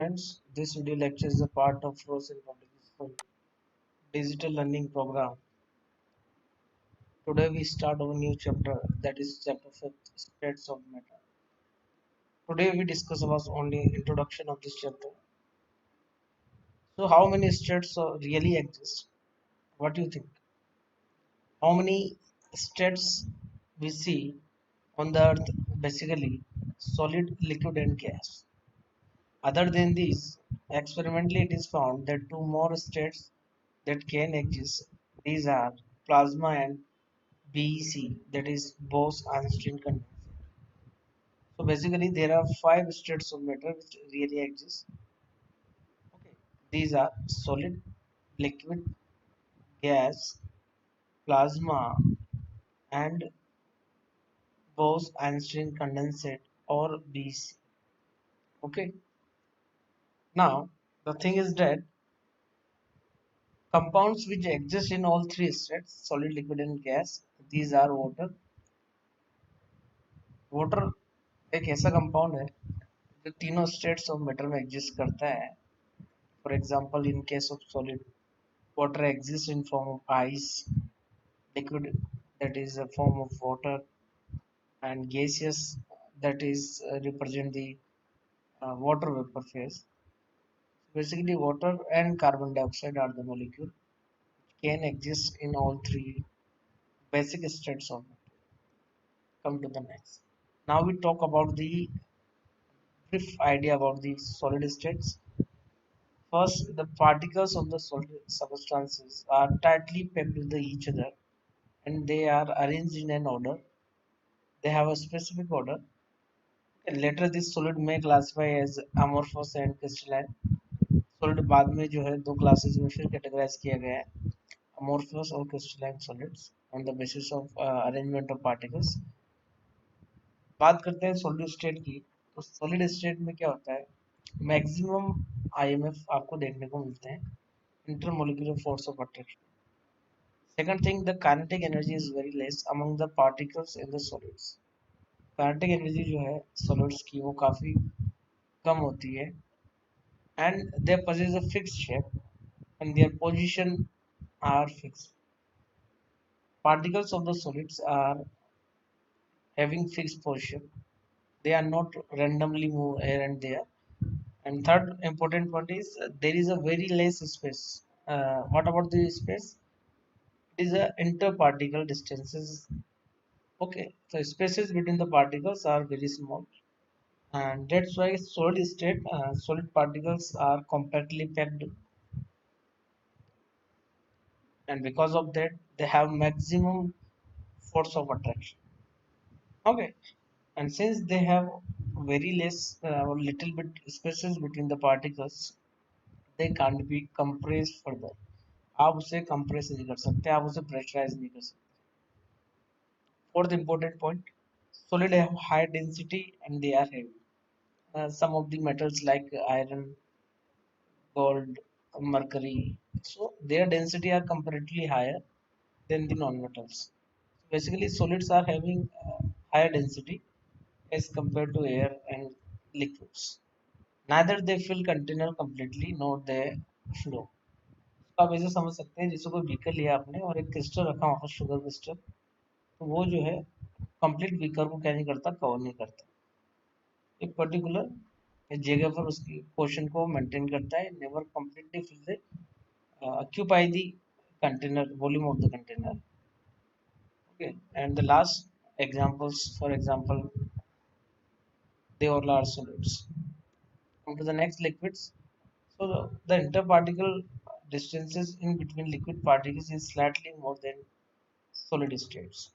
Friends, this video lecture is a part of Frozen Public School digital learning program. Today we start our new chapter, that is chapter 5, States of Matter. Today we discuss about only introduction of this chapter. So how many states really exist? What do you think? How many states we see on the earth? Basically solid, liquid and gas. Other than these, experimentally it is found that two more states that can exist. These are plasma and BEC, that is Bose-Einstein condensate. So basically, there are five states of matter which really exist. Okay, these are solid, liquid, gas, plasma, and Bose-Einstein condensate or BEC. Okay, now the thing is that compounds which exist in all three states, solid, liquid, and gas, these are water. Water एक ऐसा compound है जो तीनों states of matter में exist करता है. For example in case of solid water exists in form of ice, liquid that is a form of water, and gaseous that is represent the water vapor phase. Basically water and carbon dioxide are the molecule can exist in all three basic states of matter. Come to the next. Now we talk about the brief idea about the solid states. First, the particles of the solid substances are tightly packed with each other and they are arranged in an order. They have a specific order. And later, this solid may classify as amorphous and crystalline. Solid बाद में जो है दो classes में फिर categorize किया गया है, amorphous और crystalline solids on the basis of arrangement of particles. बात करते हैं solid state की. तो solid state में क्या होता है? Maximum IMF आपको देखने को मिलते हैं, intermolecular force of attraction. Second thing, the kinetic energy is very less among the particles in the solids. Kinetic energy जो है solids की वो काफी कम होती है and they possess a fixed shape and their position are fixed. Particles of the solids are having fixed position. They are not randomly move here and there. And third important point is there is a very less space. What about the space? It is a interparticle distances. Okay, so spaces between the particles are very small, and that's why solid particles are compactly packed, and because of that they have maximum force of attraction. Okay, and since they have very less or little bit spaces between the particles, they can't be compressed further. आप उसे compress नहीं कर सकते, आप उसे pressurize नहीं कर सकते. Fourth important point, solid have high density and they are heavy. Some of the metals like iron, gold, mercury, so their density are comparatively higher than the non-metals. Basically, solids are having higher density as compared to air and liquids. Neither they fill container completely nor they flow. तो आप ऐसे समझ सकते हैं जैसे कोई beaker लिया आपने और एक क्रिस्टल रखा वहाँ पर शुगर क्रिस्टल, तो वो जो है कंप्लीट बीकर को क्या नहीं करता, कवर नहीं करता. एक पर्टिकुलर जगह पर उसकी पोर्शन को मेंटेन करता है, never completely fill the occupy the container volume of the container. Okay, and the last examples, for example, they all are solids. Come to the next, liquids. So the interparticle distances in between liquid particles is slightly more than solid states.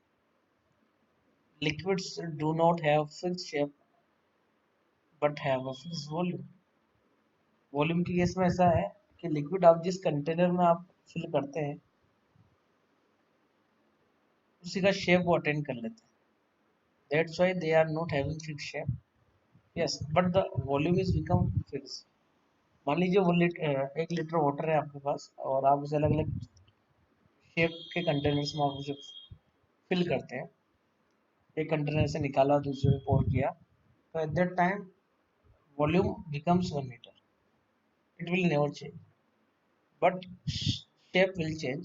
Liquids do not have fixed shape but have a fixed volume. Volume की case में ऐसा है कि liquid आप जिस container में आप fill करते हैं उसी का शेप वो अटेंड कर लेते हैं. That's why they are not having fix shape. Yes, but the volume is become fix. मान लीजिए 1 लीटर वाटर है आपके पास और आप उसे अलग अलग शेप के कंटेनर्स में आप उसे फिल करते हैं. एक कंटेनर से निकाला दूसरे में पोर किया, तो at that time volume becomes 1 litre. it will never change, but shape will change.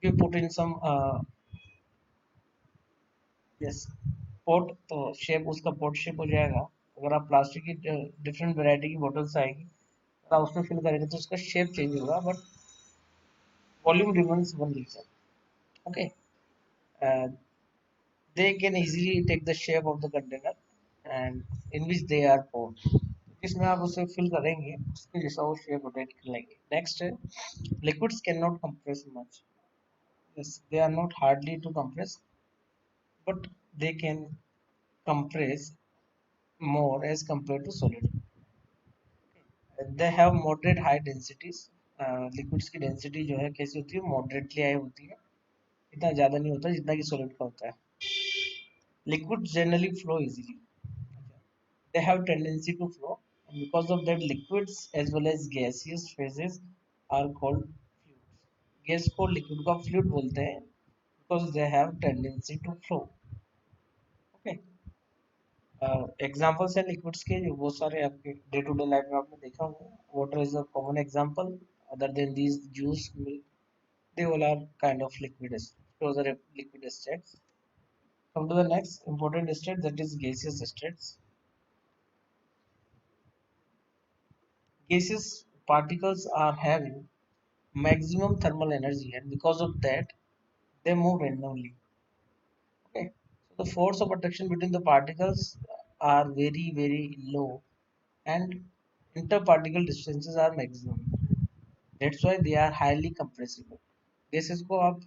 We put in some yes pot, तो शेप उसका पोट शेप हो जाएगा। अगर आप प्लास्टिक की डिफरेंट वैरायटी की बोटल्स आएगी, अगर आप उसमें फिल करेंगे तो उसका शेप चेंज होगा, but volume remains one litre. Okay, they can easily take the shape of the container and in which they are poured। इसमें आप उसे फिल करेंगे, उसके जैसा वो शेप रोटेट कर लेंगे। नेक्स्ट है, liquids cannot compress much। yes, they are not hardly to compress, but they can compress more as compared to solid। they have moderate high densities। Liquids की डेंसिटी जो है कैसी होती है, मॉडरेटली हाई होती है, इतना ज्यादा नहीं होता जितना कि सॉलिड का होता है। Liquid generally flow easily, they have tendency to flow, and because of that liquids as well as gaseous phases are called fluids। Gas को लिक्विड का फ्लूइड बोलते हैं because they have tendency to flow। Okay, examples हैं liquids के जो बहुत सारे आपके डे टू डे लाइफ में आपने देखा होगा। Water is a common example, other than these juice milk, they all are kind of liquid, those are liquid states। Come to the next important state, that is gaseous states। Gaseous particles are having maximum thermal energy, and because of that they move randomly। Okay, so the force of attraction between the particles are very low, and interparticle distances are maximum। that's why they are highly compressible। gases को आप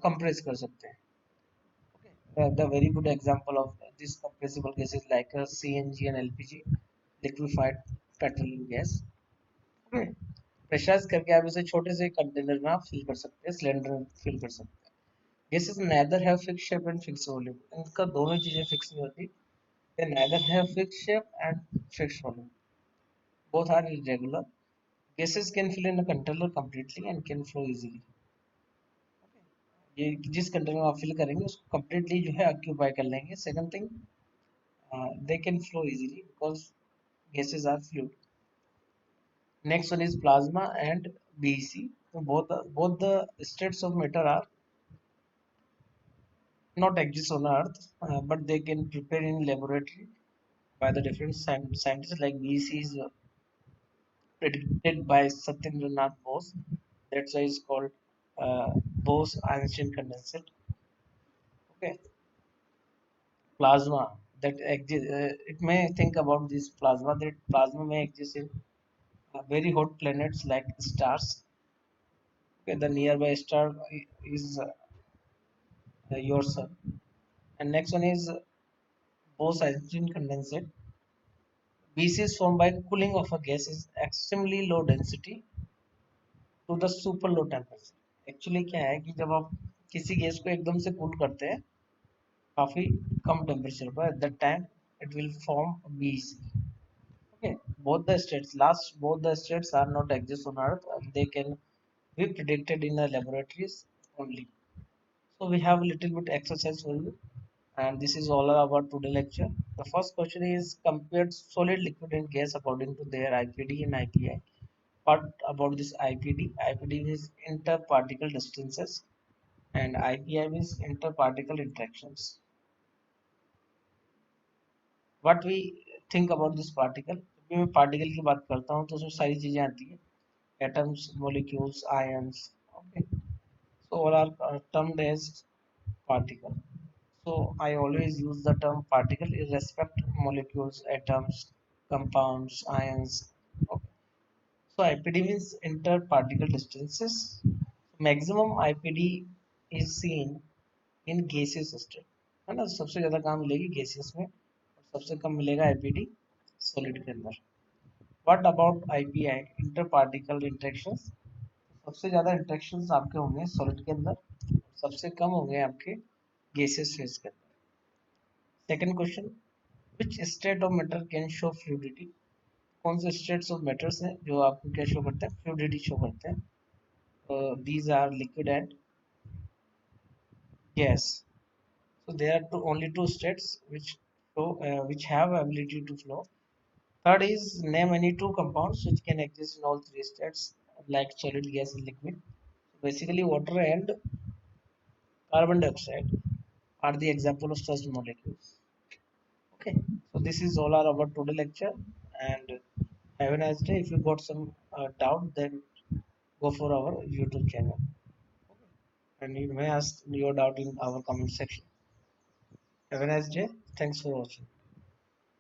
compress कर सकते हैं। The very good example of this compressible gases like CNG and LPG, liquefied petroleum gas। okay, pressurise करके आप इसे छोटे से कंटेनर में आप फिल कर सकते हैं, सिलेंडर में फिल कर सकते हैं। Gases neither have fixed shape and fixed volume। इनका दोनों चीजें फिक्स नहीं होती। They neither have fixed shape and fixed volume। Both are irregular। Gases can fill in a container completely and can flow easily। ये जिस container में आप fill करेंगे उसको completely जो है ऑक्यूपाई कर लेंगे। Second thing, they can flow easily because gases are fluid। Next one is plasma and BEC। So both the states of matter are not exist on Earth, but they can prepare in laboratory by the different scientists, like BEC is predicted by Satyendranath Bose, that's why it's called Bose-Einstein condensate। Okay, plasma that exist, it may think about this plasma, that plasma may exist in very hot planets like stars। Okay, the nearby star is your sun। And next one is Bose-Einstein condensate। BC is formed by cooling of a gas is extremely low density to the super low temperature। Actually क्या है कि जब आप किसी gas को एकदम से cool करते हैं काफी कम टेम्परेचर पर, at that time it will form BC। Okay, both the states are not exist on Earth, and they can be predicted in the laboratories only। So we have a little bit exercise for you, and this is all about today lecture। The first question is compare solid, liquid, and gas according to their IPD and IPI। What about this IPD? IPD is interparticle distances, and IPI means interparticle interactions। What we think about this particle? जब मैं particle की बात करता हूँ तो उसमें सारी चीजें आती है, atoms, molecules, ions। Okay, so all are termed as particle। So I always use the term particle irrespective of molecules, atoms, compounds, ions। Okay. So IPD means interparticle distances। Maximum IPD is seen in gaseous state, है ना, सबसे ज्यादा काम मिलेगी gases में, और सबसे कम मिलेगा आईपीडी सॉलिड के अंदर। What about IPI, inter particle interactions? सबसे ज्यादा इंटरेक्शंस आपके होंगे सॉलिड के अंदर, सबसे कम होंगे आपके गैसेस फेज के अंदर। Second question, which state of matter can show fluidity? कौन से स्टेट्स ऑफ मैटर्स हैं जो आपको क्या शो करते हैं, फ्लूइडिटी शो करते हैं? These are liquid and gas. So there are only two states which have ability to flow, Third is name any two compounds which can exist in all three states, like solid, gas, and liquid. Basically, water and carbon dioxide are the example of such molecules. Okay, so this is all our about today lecture, and have a nice day. If you got some doubt, then go for our YouTube channel, and you may ask your doubt in our comment section. Have a nice day. Thanks for watching.